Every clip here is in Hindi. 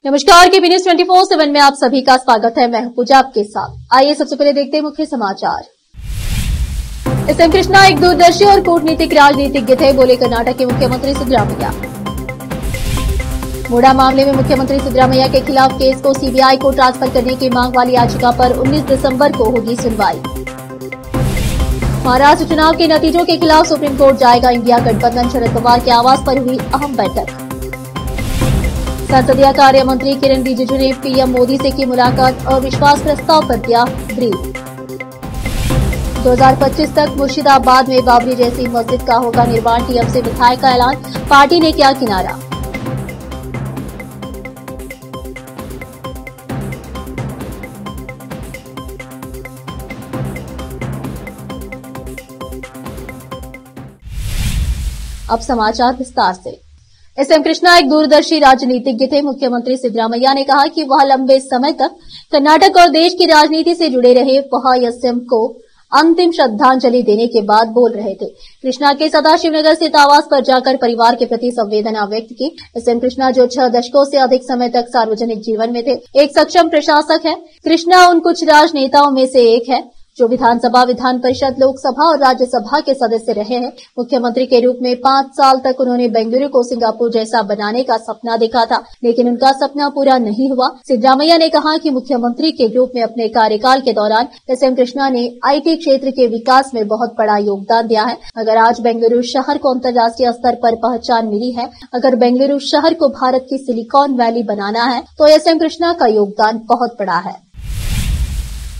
नमस्कार, केबी न्यूज 24/7 में आप सभी का स्वागत है। मैं हूं पूजा आपके साथ। आइए सबसे पहले देखते हैं मुख्य समाचार। एसएम कृष्णा एक दूरदर्शी और कूटनीतिक राजनीतिज्ञ थे, बोले कर्नाटक के मुख्यमंत्री सिद्धरामैया। मूडा मामले में मुख्यमंत्री सिद्धरामैया के खिलाफ केस को सीबीआई को ट्रांसफर करने की मांग वाली याचिका पर 19 दिसंबर को होगी सुनवाई। महाराष्ट्र चुनाव के नतीजों के खिलाफ सुप्रीम कोर्ट जाएगा इंडिया गठबंधन, शरद पवार के आवास पर हुई अहम बैठक। संसदीय कार्य मंत्री किरण रिजिजू ने पीएम मोदी से की मुलाकात और विश्वास प्रस्ताव पर दिया ब्रीफ। 2025 तक मुर्शिदाबाद में बाबरी जैसी मस्जिद का होगा निर्माण, टीएम से विधायक का ऐलान, पार्टी ने किया किनारा। अब समाचार विस्तार से। एसएम कृष्णा एक दूरदर्शी राजनीतिज्ञ थे। मुख्यमंत्री सिद्धरामैया ने कहा कि वह लंबे समय तक कर्नाटक और देश की राजनीति से जुड़े रहे। वह एसएम को अंतिम श्रद्धांजलि देने के बाद बोल रहे थे। कृष्णा के सदाशिवनगर स्थित आवास पर जाकर परिवार के प्रति संवेदना व्यक्त की। एसएम कृष्णा जो 6 दशकों से अधिक समय तक सार्वजनिक जीवन में थे, एक सक्षम प्रशासक है। कृष्णा उन कुछ राजनेताओं में से एक है जो विधानसभा, विधान परिषद, लोकसभा और राज्यसभा के सदस्य रहे हैं। मुख्यमंत्री के रूप में 5 साल तक उन्होंने बेंगलुरु को सिंगापुर जैसा बनाने का सपना देखा था, लेकिन उनका सपना पूरा नहीं हुआ। सिद्धरामैया ने कहा कि मुख्यमंत्री के रूप में अपने कार्यकाल के दौरान एसएम कृष्णा ने आईटी क्षेत्र के विकास में बहुत बड़ा योगदान दिया है। अगर आज बेंगलुरु शहर को अंतर्राष्ट्रीय स्तर पर पहचान मिली है, अगर बेंगलुरु शहर को भारत की सिलिकॉन वैली बनाना है, तो एसएम कृष्णा का योगदान बहुत बड़ा है।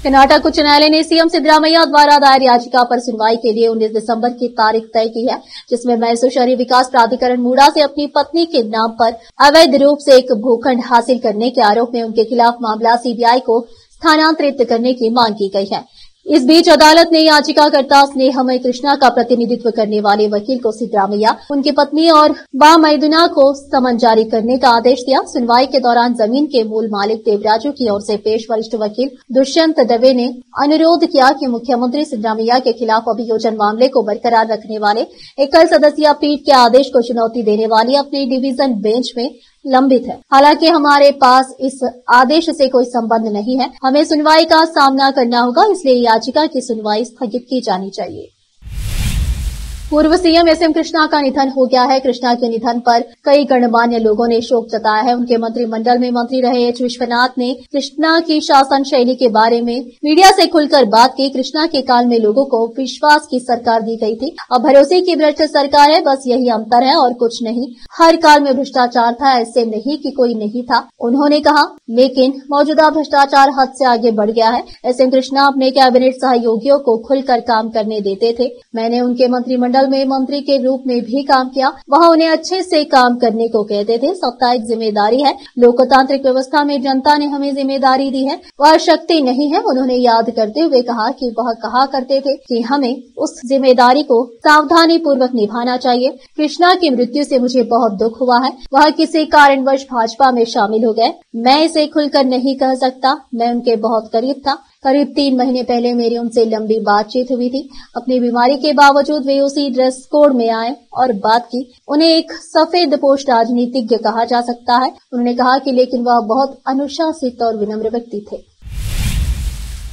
कर्नाटक उच्च न्यायालय ने सीएम सिद्धरामैया द्वारा दायर याचिका पर सुनवाई के लिए 19 दिसंबर की तारीख तय की है, जिसमें मैसूर शहरी विकास प्राधिकरण मूडा से अपनी पत्नी के नाम पर अवैध रूप से एक भूखंड हासिल करने के आरोप में उनके खिलाफ मामला सीबीआई को स्थानांतरित करने की मांग की गई है। इस बीच अदालत ने याचिकाकर्ता स्नेहमय कृष्णा का प्रतिनिधित्व करने वाले वकील को सिद्धरामैया, उनकी पत्नी और बा मैदुना को समन जारी करने का आदेश दिया। सुनवाई के दौरान जमीन के मूल मालिक देवराजू की ओर से पेश वरिष्ठ वकील दुष्यंत दवे ने अनुरोध किया कि मुख्यमंत्री सिद्धरामैया के खिलाफ अभियोजन मामले को बरकरार रखने वाले एकल सदस्यीय पीठ के आदेश को चुनौती देने वाली अपनी डिवीजन बेंच में लंबित है। हालांकि हमारे पास इस आदेश से कोई संबंध नहीं है, हमें सुनवाई का सामना करना होगा, इसलिए याचिका की सुनवाई स्थगित की जानी चाहिए। पूर्व सीएम एसएम कृष्णा का निधन हो गया है। कृष्णा के निधन पर कई गणमान्य लोगों ने शोक जताया है। उनके मंत्रिमंडल में मंत्री रहे एच विश्वनाथ ने कृष्णा की शासन शैली के बारे में मीडिया से खुलकर बात की। कृष्णा के काल में लोगों को विश्वास की सरकार दी गई थी, अब भरोसे की भ्रष्ट सरकार है, बस यही अंतर है और कुछ नहीं। हर काल में भ्रष्टाचार था, ऐसे नहीं कि कोई नहीं था, उन्होंने कहा, लेकिन मौजूदा भ्रष्टाचार हद से आगे बढ़ गया है। एसएम कृष्णा अपने कैबिनेट सहयोगियों को खुलकर काम करने देते थे। मैंने उनके मंत्रिमंडल में मंत्री के रूप में भी काम किया, वह उन्हें अच्छे से काम करने को कहते थे। सत्ता एक जिम्मेदारी है, लोकतांत्रिक व्यवस्था में जनता ने हमें जिम्मेदारी दी है, वह शक्ति नहीं है। उन्होंने याद करते हुए कहा कि वह कहा करते थे कि हमें उस जिम्मेदारी को सावधानी पूर्वक निभाना चाहिए। कृष्णा की मृत्यु से मुझे बहुत दुख हुआ है, वह किसी कारणवश भाजपा में शामिल हो गए। मैं इसे खुलकर नहीं कह सकता, मैं उनके बहुत करीब था। करीब 3 महीने पहले मेरी उनसे लंबी बातचीत हुई थी। अपनी बीमारी के बावजूद वे उसी ड्रेस कोड में आए और बात की। उन्हें एक सफेद पोश राजनीतिज्ञ कहा जा सकता है। उन्होंने कहा कि लेकिन वह बहुत अनुशासित और विनम्र व्यक्ति थे।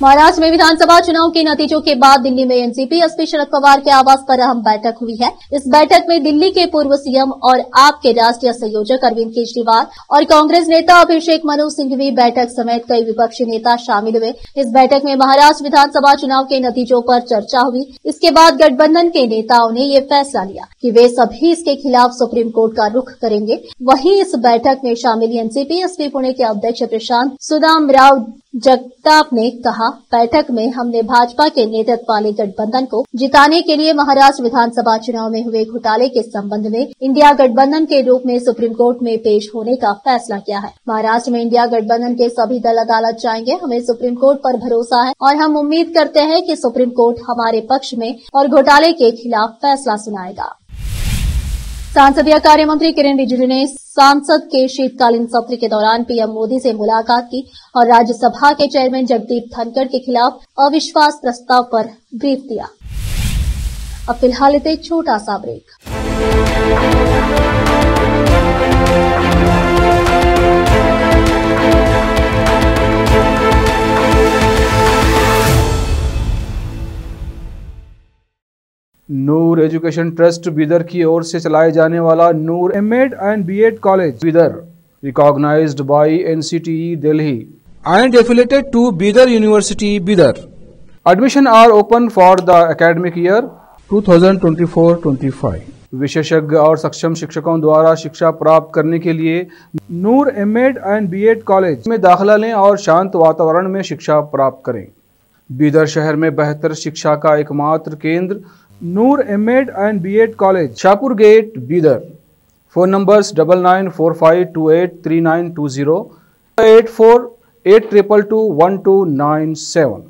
महाराष्ट्र में विधानसभा चुनाव के नतीजों के बाद दिल्ली में एनसीपी एसपी शरद पवार के आवास पर अहम बैठक हुई है। इस बैठक में दिल्ली के पूर्व सीएम और आप के राष्ट्रीय संयोजक अरविंद केजरीवाल और कांग्रेस नेता अभिषेक मनु सिंघवी बैठक समेत कई विपक्षी नेता शामिल हुए। इस बैठक में महाराष्ट्र विधानसभा चुनाव के नतीजों पर चर्चा हुई। इसके बाद गठबंधन के नेताओं ने ये फैसला लिया कि वे सभी इसके खिलाफ सुप्रीम कोर्ट का रुख करेंगे। वहीं इस बैठक में शामिल एनसीपी एसपी पुणे के अध्यक्ष प्रशांत सुदामराव जगताप ने कहा, बैठक में हमने भाजपा के नेतृत्व वाले गठबंधन को जिताने के लिए महाराष्ट्र विधानसभा चुनाव में हुए घोटाले के संबंध में इंडिया गठबंधन के रूप में सुप्रीम कोर्ट में पेश होने का फैसला किया है। महाराष्ट्र में इंडिया गठबंधन के सभी दल अदालत जाएंगे। हमें सुप्रीम कोर्ट पर भरोसा है और हम उम्मीद करते हैं कि सुप्रीम कोर्ट हमारे पक्ष में और घोटाले के खिलाफ फैसला सुनाएगा। संसदीय कार्य मंत्री किरण रिजिजू ने संसद के शीतकालीन सत्र के दौरान पीएम मोदी से मुलाकात की और राज्यसभा के चेयरमैन जगदीप धनखड़ के खिलाफ अविश्वास प्रस्ताव पर ब्रीफ दिया। अब फिलहाल लेते एक छोटा सा break. Noor education trust Bidar की ओर से चलाए जाने वाला Noor MEd and BEd college Bidar, recognised by NCTE Delhi and affiliated to Bidar University, Bidar. Admission are open for the academic year 2024-25. विशेषज्ञ और सक्षम शिक्षकों द्वारा शिक्षा प्राप्त करने के लिए नूर एमएड एंड बीएड कॉलेज में दाखिला लें और शांत वातावरण में शिक्षा प्राप्त करें। बीदर शहर में बेहतर शिक्षा का एकमात्र केंद्र Noor MEd and BEd college, Shahpur gate, Bidar. Phone numbers 9945283920, 8482221297।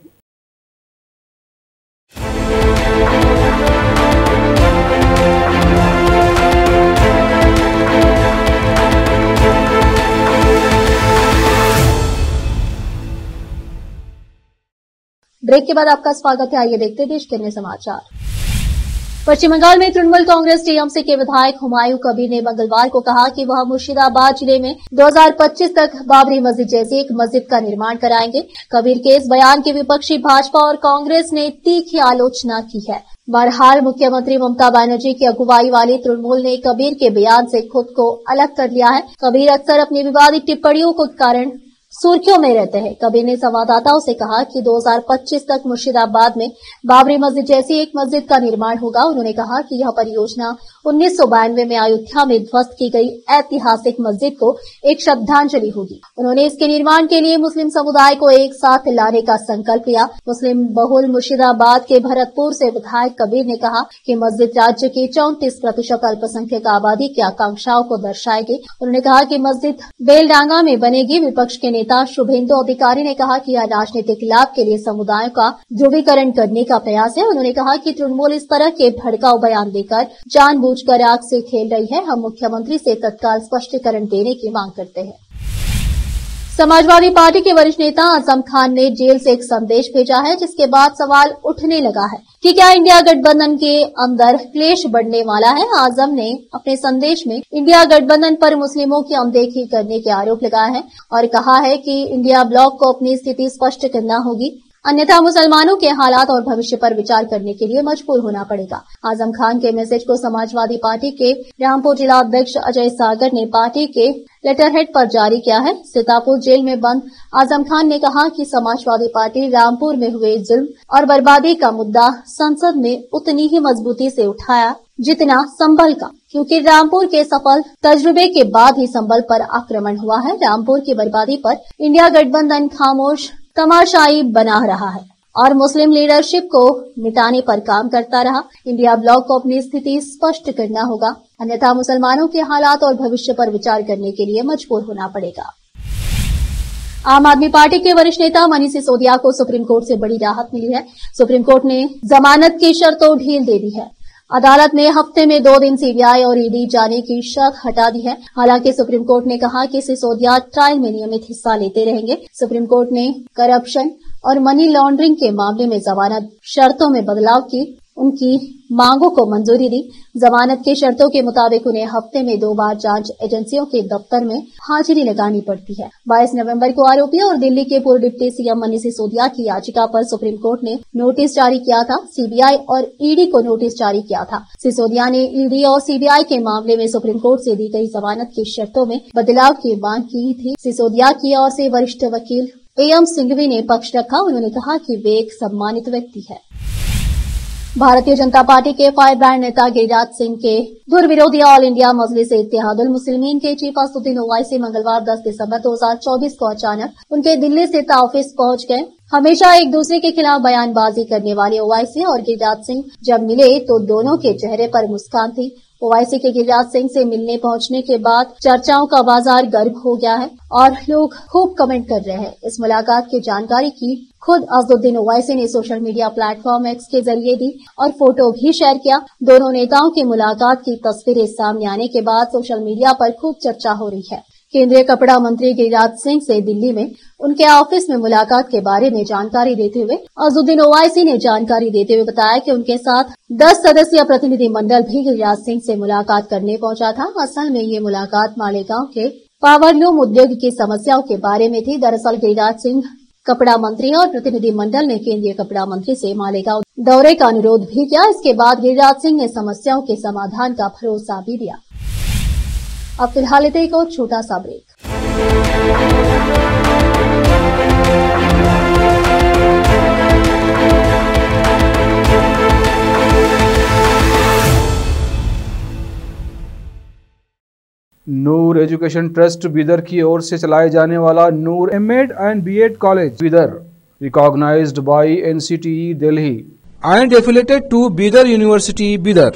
Break के बाद आपका स्वागत है। आइए देखते हैं देश के अन्य समाचार। पश्चिम बंगाल में तृणमूल कांग्रेस टीएमसी के विधायक हुमायूं कबीर ने मंगलवार को कहा कि वह मुर्शिदाबाद जिले में 2025 तक बाबरी मस्जिद जैसी एक मस्जिद का निर्माण कराएंगे। कबीर के इस बयान की विपक्षी भाजपा और कांग्रेस ने तीखी आलोचना की है। बहरहाल मुख्यमंत्री ममता बनर्जी की अगुवाई वाली तृणमूल ने कबीर के बयान से खुद को अलग कर लिया है। कबीर अक्सर अपनी विवादित टिप्पणियों के कारण सुर्खियों में रहते हैं। कबीर ने संवाददाताओं से कहा कि 2025 तक मुर्शिदाबाद में बाबरी मस्जिद जैसी एक मस्जिद का निर्माण होगा। उन्होंने कहा कि यह परियोजना 1992 में अयोध्या में ध्वस्त की गई ऐतिहासिक मस्जिद को एक श्रद्धांजलि होगी। उन्होंने इसके निर्माण के लिए मुस्लिम समुदाय को एक साथ लाने का संकल्प लिया। मुस्लिम बहुल मुर्शिदाबाद के भरतपुर से विधायक कबीर ने कहा कि मस्जिद राज्य की 34% अल्पसंख्यक आबादी की आकांक्षाओं को दर्शाएगी। उन्होंने कहा कि मस्जिद बेलडांगा में बनेगी। विपक्ष के नेता शुभेंदु अधिकारी ने कहा कि यह राजनीतिक लाभ के लिए समुदायों का ध्रुवीकरण करने का प्रयास है। उन्होंने कहा कि तृणमूल इस तरह के भड़काऊ बयान देकर जानबूझकर आग से खेल रही है। हम मुख्यमंत्री से तत्काल स्पष्टीकरण देने की मांग करते हैं। समाजवादी पार्टी के वरिष्ठ नेता आजम खान ने जेल से एक संदेश भेजा है, जिसके बाद सवाल उठने लगा है कि क्या इंडिया गठबंधन के अंदर क्लेश बढ़ने वाला है। आजम ने अपने संदेश में इंडिया गठबंधन पर मुस्लिमों की अनदेखी करने के आरोप लगाए हैं और कहा है कि इंडिया ब्लॉक को अपनी स्थिति स्पष्ट करना होगी, अन्यथा मुसलमानों के हालात और भविष्य पर विचार करने के लिए मजबूर होना पड़ेगा। आजम खान के मैसेज को समाजवादी पार्टी के रामपुर जिला अध्यक्ष अजय सागर ने पार्टी के लेटरहेड पर जारी किया है। सीतापुर जेल में बंद आजम खान ने कहा कि समाजवादी पार्टी रामपुर में हुए जुल्म और बर्बादी का मुद्दा संसद में उतनी ही मजबूती से उठाया जितना संभल का, क्योंकि रामपुर के सफल तजुर्बे के बाद ही संभल पर आक्रमण हुआ है। रामपुर की बर्बादी पर इंडिया गठबंधन खामोश तमाशाई बना रहा है और मुस्लिम लीडरशिप को मिटाने पर काम करता रहा। इंडिया ब्लॉक को अपनी स्थिति स्पष्ट करना होगा, अन्यथा मुसलमानों के हालात और भविष्य पर विचार करने के लिए मजबूर होना पड़ेगा। आम आदमी पार्टी के वरिष्ठ नेता मनीष सिसोदिया को सुप्रीम कोर्ट से बड़ी राहत मिली है। सुप्रीम कोर्ट ने जमानत की शर्तों ढील दे दी है। अदालत ने हफ्ते में 2 दिन सीबीआई और ईडी जाने की शर्त हटा दी है। हालांकि सुप्रीम कोर्ट ने कहा कि सिसोदिया ट्रायल में नियमित हिस्सा लेते रहेंगे। सुप्रीम कोर्ट ने करप्शन और मनी लॉन्ड्रिंग के मामले में जमानत शर्तों में बदलाव की उनकी मांगों को मंजूरी दी। जमानत की शर्तों के मुताबिक उन्हें हफ्ते में 2 बार जांच एजेंसियों के दफ्तर में हाजिरी लगानी पड़ती है। 22 नवंबर को आरोपी और दिल्ली के पूर्व डिप्टी सीएम मनीष सिसोदिया की याचिका पर सुप्रीम कोर्ट ने नोटिस जारी किया था। सीबीआई और ईडी को नोटिस जारी किया था। सिसोदिया ने ईडी और सीबीआई के मामले में सुप्रीम कोर्ट से दी गई जमानत की शर्तों में बदलाव की मांग की थी। सिसोदिया की ओर से वरिष्ठ वकील एएम सिंघवी ने पक्ष रखा। उन्होंने कहा कि वे एक सम्मानित व्यक्ति है। भारतीय जनता पार्टी के फायरब्रांड नेता गिरिराज सिंह के धुर विरोधी ऑल इंडिया मजलिस इत्तेहादुल मुस्लिमीन के चीफ असदुद्दीन ओवैसी मंगलवार 10 दिसंबर 2024 को अचानक उनके दिल्ली स्थित ऑफिस पहुंच गए। हमेशा एक दूसरे के खिलाफ बयानबाजी करने वाले ओवैसी और गिरिराज सिंह जब मिले तो दोनों के चेहरे पर मुस्कान थी। ओवैसी के गिरिराज सिंह से मिलने पहुंचने के बाद चर्चाओं का बाजार गर्म हो गया है और लोग खूब कमेंट कर रहे हैं। इस मुलाकात की जानकारी की खुद असदुद्दीन ओवैसी ने सोशल मीडिया प्लेटफॉर्म एक्स के जरिए दी और फोटो भी शेयर किया। दोनों नेताओं की मुलाकात की तस्वीरें सामने आने के बाद सोशल मीडिया पर खूब चर्चा हो रही है। केंद्रीय कपड़ा मंत्री गिरिराज सिंह से दिल्ली में उनके ऑफिस में मुलाकात के बारे में जानकारी देते हुए असदुद्दीन ओवैसी ने जानकारी देते हुए बताया कि उनके साथ 10 सदस्यीय प्रतिनिधि मंडल भी गिरिराज सिंह से मुलाकात करने पहुंचा था। असल में ये मुलाकात मालेगांव के पावरलूम उद्योग की समस्याओं के बारे में थी। दरअसल गिरिराज सिंह कपड़ा मंत्री और प्रतिनिधि मंडल ने केंद्रीय कपड़ा मंत्री से मालेगांव दौरे का अनुरोध भी किया। इसके बाद गिरिराज सिंह ने समस्याओं के समाधान का भरोसा भी दिया। अब फिलहाल लेते एक और छोटा सा break. Noor education trust Bidar की ओर से चलाए जाने वाला Noor MEd and BEd college Bidar, recognised by NCTE Delhi and affiliated to Bidar University, Bidar.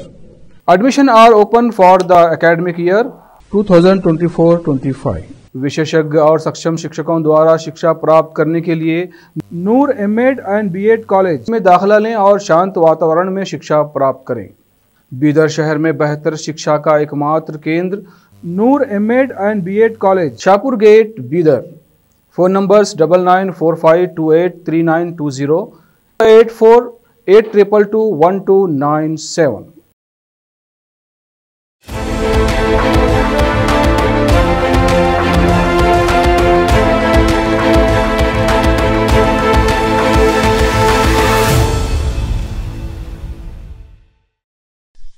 Admission are open for the academic year 2024-25. विशेषज्ञ और सक्षम शिक्षकों द्वारा शिक्षा प्राप्त करने के लिए नूर एमएड एंड बीएड कॉलेज में दाखिला लें और शांत वातावरण में शिक्षा प्राप्त करें। बीदर शहर में बेहतर शिक्षा का एकमात्र केंद्र Noor MEd and BEd college, Shahpur gate, Bidar. Phone numbers 9945283920, 8482221297।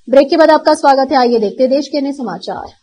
Break के बाद आपका स्वागत है। आइए देखते हैं देश के अन्य समाचार।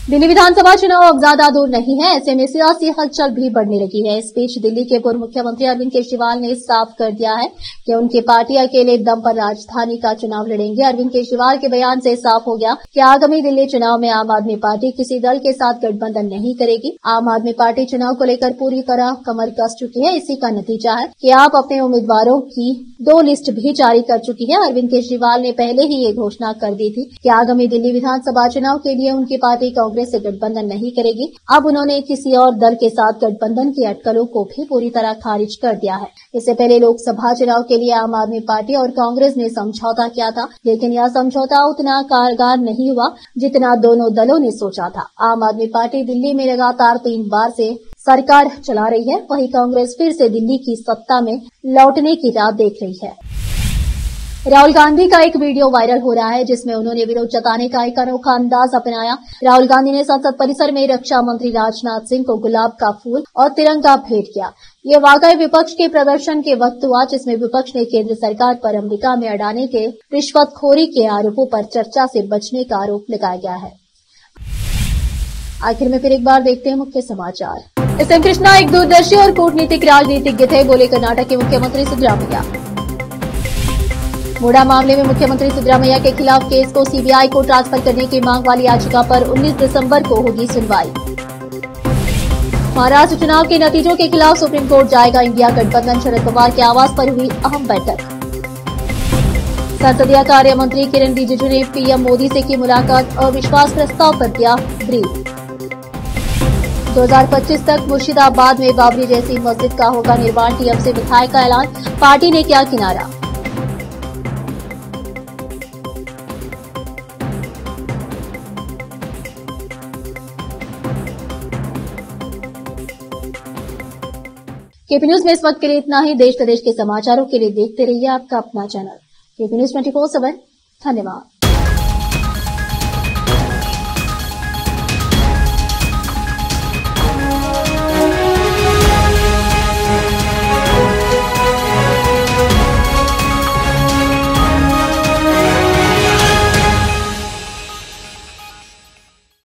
दिल्ली विधानसभा चुनाव अब ज्यादा दूर नहीं है, ऐसे में सियासी हलचल भी बढ़ने लगी है। इस बीच दिल्ली के पूर्व मुख्यमंत्री अरविंद केजरीवाल ने साफ कर दिया है कि उनकी पार्टी अकेले दम पर राजधानी का चुनाव लड़ेंगे। अरविंद केजरीवाल के बयान से साफ हो गया कि आगामी दिल्ली चुनाव में आम आदमी पार्टी किसी दल के साथ गठबंधन नहीं करेगी। आम आदमी पार्टी चुनाव को लेकर पूरी तरह कमर कस चुकी है। इसी का नतीजा है कि आप अपने उम्मीदवारों की 2 लिस्ट भी जारी कर चुकी है। अरविंद केजरीवाल ने पहले ही ये घोषणा कर दी थी कि आगामी दिल्ली विधानसभा चुनाव के लिए उनकी पार्टी कांग्रेस से गठबंधन नहीं करेगी। अब उन्होंने किसी और दल के साथ गठबंधन की अटकलों को भी पूरी तरह खारिज कर दिया है। इससे पहले लोकसभा चुनाव के लिए आम आदमी पार्टी और कांग्रेस ने समझौता किया था, लेकिन यह समझौता उतना कारगर नहीं हुआ जितना दोनों दलों ने सोचा था। आम आदमी पार्टी दिल्ली में लगातार 3 बार से सरकार चला रही है, वहीं कांग्रेस फिर से दिल्ली की सत्ता में लौटने की राह देख रही है। राहुल गांधी का एक वीडियो वायरल हो रहा है जिसमें उन्होंने विरोध जताने का एक अनोखा अंदाज अपनाया। राहुल गांधी ने संसद परिसर में रक्षा मंत्री राजनाथ सिंह को गुलाब का फूल और तिरंगा भेंट किया। ये वाकई विपक्ष के प्रदर्शन के वक्त हुआ जिसमें विपक्ष ने केंद्र सरकार पर अमेरिका में अडानी के रिश्वतखोरी के आरोपों पर चर्चा से बचने का आरोप लगाया गया है। आखिर में फिर एक बार देखते हैं मुख्य समाचार। एस एम कृष्णा एक दूरदर्शी और कूटनीतिक राजनीतिज्ञ थे, बोले कर्नाटक के मुख्यमंत्री सिद्धरामैया। मुडा मामले में मुख्यमंत्री सिद्धरामैया के खिलाफ केस को सीबीआई को ट्रांसफर करने की मांग वाली याचिका पर 19 दिसंबर को होगी सुनवाई। महाराष्ट्र चुनाव के नतीजों के खिलाफ सुप्रीम कोर्ट जाएगा इंडिया गठबंधन, शरद पवार के आवास पर हुई अहम बैठक। संसदीय कार्य मंत्री किरण रिजिजू ने पीएम मोदी से की मुलाकात और विश्वास प्रस्ताव पर दिया ब्रीफ। 2025 तक मुर्शिदाबाद में बाबरी जैसी मस्जिद का होगा निर्माण, टीएम से विधायक का ऐलान, पार्टी ने किया किनारा। केपी न्यूज में इस वक्त के लिए इतना ही। देश प्रदेश के समाचारों के लिए देखते रहिए आपका अपना चैनल केपी न्यूज 24/7। धन्यवाद।